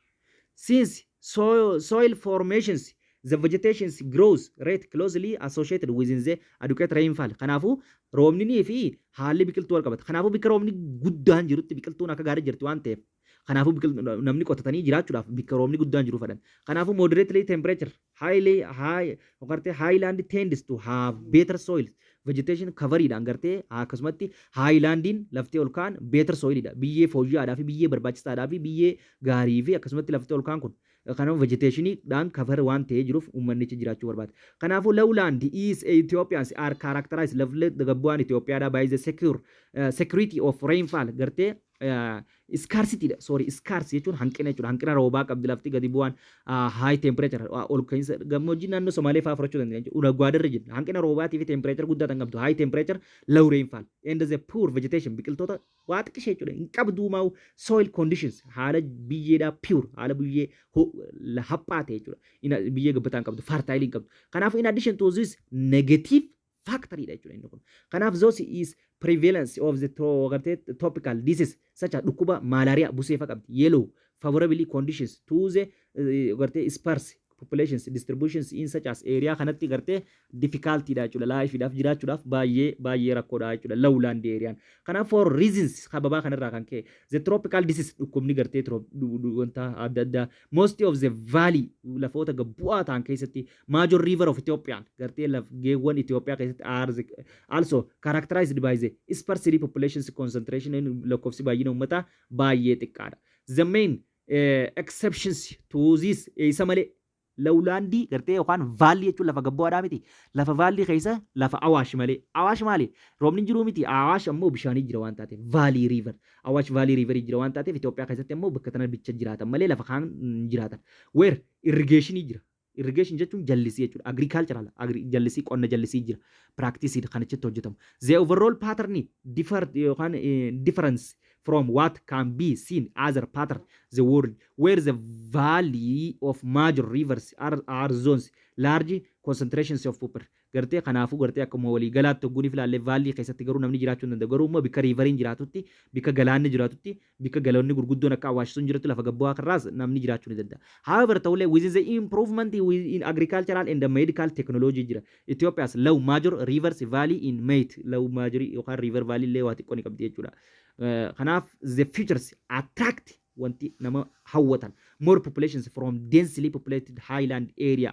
since soil formations the vegetation grows rate closely associated with the adequate rainfall kanaafu roobni fi haalli biqiltuu wal qabata kanaafu bikka roobni guddaan jirutti biqiltuun akka gaarii jirti waan ta'eef kanaafu namni qotatanii jiraachuudhaaf bikka roobni guddaan jiru fedhan kanaafu moderately temperature highland tends to have better soil vegetation coveridhaan gartee akkasumatti highlandiin laftee ol ka'an better soilidha biyyee fooyya'aadhaa fi biyyee barbaachisaadhaa fi biyyee gaarii fi akkasumatti laftee ol ka'an kun kanaaf vegetationiidhaan cover waan ta'ee jiruuf uummannichi jiraachuu barbaada. Kanaafuu lowland is Ethiopians are characterized laflee gabbu'aan Itoophiyaadhaa by the security of rainfall gartee scarcity sorry scarce jechuun hanqina jechuudha hanqina roobaa qabdi lafti gadi bu'aan high temperature ol ka'iinsa gammoojjii naannoo Somaalee fa'aa fudhachuu dandeenya jechuudha gwaaddarra jira hanqina roobaatii fi temperature guddaa tan qabdu high temperature low rainfall and the poor vegetation biqiltoota waa xiqqishee jechuudha hin qabdu maa'u soil conditions haala biyyeedhaa pure haala biyyee haphaa ta'e jechuudha biyyee gabbataan qabdu fertile hin qabdu kanaaf in addition to this negative factory dha jechuudha inni kun kanaaf those is prevalence of the tropical disease such as dhukkuba malaria buseefa qabdi yellow favorably conditions to the sparse populations distributions in such as area kanatti gartee difficulty dha jechuudha laayifiidhaaf jiraachuudhaaf baay'ee rakkoodha jechuudha lowland area kanaaf for reasons sababaa kanarraa kan ka'e the tropical disease dhukkubni gartee wanta adda addaa most of the valley lafoota gabbu'aa ta'an keessatti major river of Ethiopia gartee geewwan Itoophiyaa keessatti are also characterized by the sparsity populations concentration lakkoofsi baay'ina uummataa baay'ee xiqqaadha the main exceptions to this isa malee lowlandii gartee yookaan vaalii jechuun lafa gabbu'aadhaa miti lafa vaalii keessa lafa awaash malee awaash maali roobni jiruu miti awaash ammoo bishaanii jira waan taateef vaalii riiver awaash vaalii riiverii jira waan taateef Itoophiyaa keessatti ammoo bakka tana bicha jiraatan malee lafa kaan jiraatan where irrigeeshinii jira irrigation jechuun jallisii jechuudha agricultural jallisii qonna jallisii jira practice kanichitti hojjetamu the overall pattern difference from what can be seen as a pattern the world where the valley of major rivers are zones large concentrations of popper gartee kanaafuu gartee akkuma walii galaatti hogguun filaallee vaallii keessatti garuu namni jiraachuu hin danda'u garuu immoo bikka riivariin jiraatutti bikka galaanni jiraatutti bikka galaanni gurguddoon akka Awaash sun jiratu lafa gabbawaa karraas namni jiraachuu ni danda'a. However ta'ullee within the improvement in agricultural and medical technology jira. Ethiopia's low major rivers valley in Mate low major yookaan river valley illee waa xiqqoo ni qabdi jechuudha. Kanaaf the futures attract wanti nama hawwatan more populations from densely populated highland area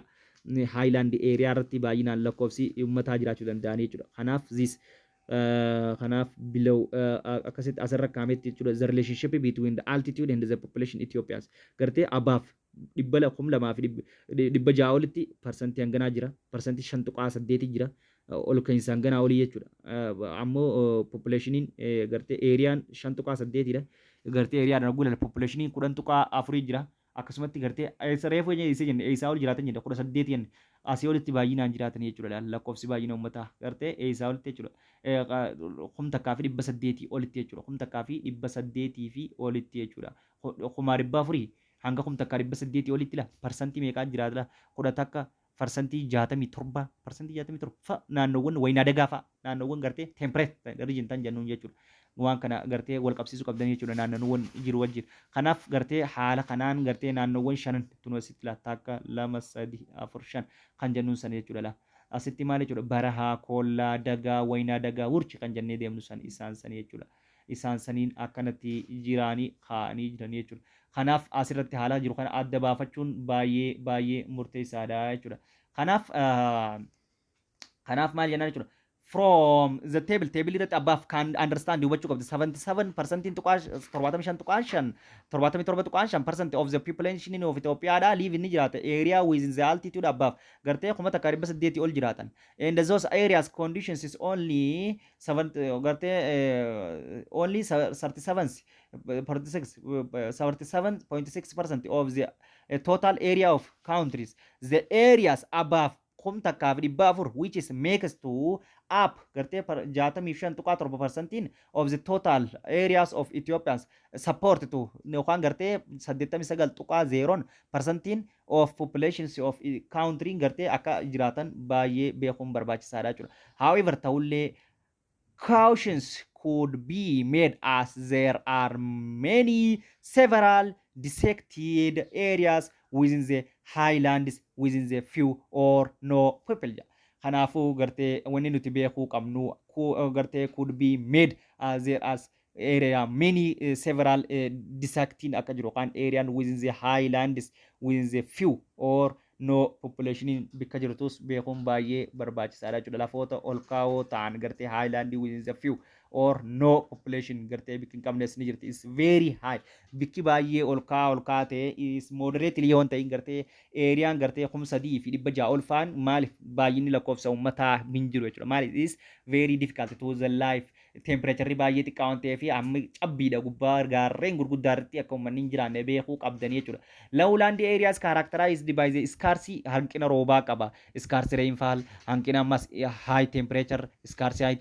irratti baay'inaan lakkoofsi uummataa jiraachuu danda'anii jechuudha. Kanaaf below akkasitti asirra kaametti jechuudha the relationship between the altitude and the population Ethiopia's gartee above 200,600 olitti parsantii hanganaa jira parsantii 5.8 jira ol ka'iinsa hanganaa olii jechuudha. Ammoo populationiin gartee eeriyaan 5.8 dha gartee eeriyaadhaan guulan populationiin 10.4 jira. Akkasumatti gartee reefuu isa jenne eessaa ol jiraatan jenne 18 jenne asii olitti baay'inaan jiraatan jechuudha. Lakkoofsi baay'ina uummataa gartee eessaa olitti jechuudha. Takkaa fi 800 olitti jechuudha. Takkaa fi 800 olitti jechuudha. 400 hanga 800 olitti la parsantii meeqaa jiraata la takka parsantii 67 parsantii 67 naannoowwan wayinaa dagaa fa'a naannoowwan gartee temperate region tan jennuun jechuudha. Waan kana gartee wal qabsiisuu qabdan jechuudha naannoowwan jiru wajjin. Kanaaf gartee haala kanaan gartee naannoowwan shanan tunasitti la takka 2 3 4 5 kan jennuun san jechuudha la. Asitti maal jechuudha barahaa koollaa dagaa wayinaa dagaa wurchi kan jennee deemnu san isaan san jechuudha. Isaan saniin akkanatti jiraanii kaa'anii jiran jechuudha. Kanaaf asirratti haala jiru kana adda baafachuun baay'ee murteessaadha jechuudha. Kanaaf maal jennaan jechuudha. From the table that above can understand hubachuu qabdi 77% tuqaash 77% of the population of Ethiopia live in jiraata area within the altitude above gartee 800 ol jiraatan and those areas conditions is only 37.6% of the total area of countries. The areas above which is makes to up gartee 65.7% of the total areas of Ethiopians support to yookaan gartee 89.0% of populations of country gartee akka jiraatan baay'ee beekuun barbaachisaadha jechuudha. However ta'ullee cautions could be made as there are several dissected areas within the highlands within the few or no people. Kanaafuu gartee wanni nuti beekuu qabnu gartee could be made as there as area several dissecting akka jiru kan area within the highlands within the few or no population bikka jirtus beekuun baay'ee barbaachisaadha jechuudha. Lafoota ol kaa'oo ta'an gartee highland within the few or no population gartee bikki hin qabnes ni jirti is very high bikki baay'ee ol kaa'aa ta'e is moderately yoo ta'in gartee eeriyaan gartee 3,600 ol faan maaliif baay'inni lakkoofsa uummataa hin jiru jechuudha. Maaliif is very difficult to the life temperature baay'ee xiqqaa waan ta'eef amma cabbiidha gubbaa gaarreen gurguddaa irratti akka uummanni hin jiraanne beekuu qabdanii jechuudha. Lowland areas characterized by the scarcity hanqina roobaa qaba. Scarce rainfall hanqina ammas high temperature scarce high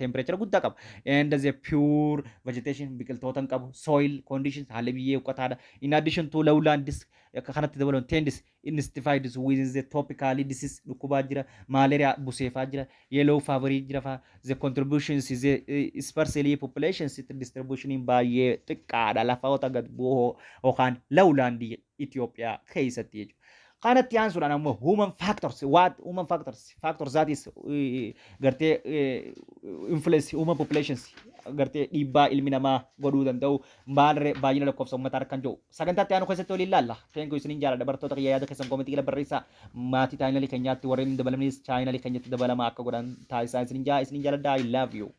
temperature guddaa qaba. And the pure vegetation biqiltoota qabu soil conditions haalli biyyee uqqataadha. In addition to lowlands kanatti dabaluun tendis intensified within the tropically disease dhukkubaa jira malaria buseefaa jira yellow fever jira fa the contributions is sparsely population distribution baay'ee xiqqaadha lafoota gad bu'oo yookaan lowland Ethiopia keessatti jechuudha. Kanatti aansuudhaan ammoo human factors that is gartee influence human populations gartee dhiibbaa ilmi namaa godhuu danda'u maalirree baay'ina lakkoofsa uummataa kan jiru sagantaatti aanu keessatti waliin ilaalla. Thank you isiniin jaalladha barattoota kiyya yaada keessan koomentii gala barreessaa maatii chaayinalii keenyaatti warreen hin dabalamanis chaayinalii keenyatti dabalamaa akka godhan taasisaa isiniin jaalladha. I love you.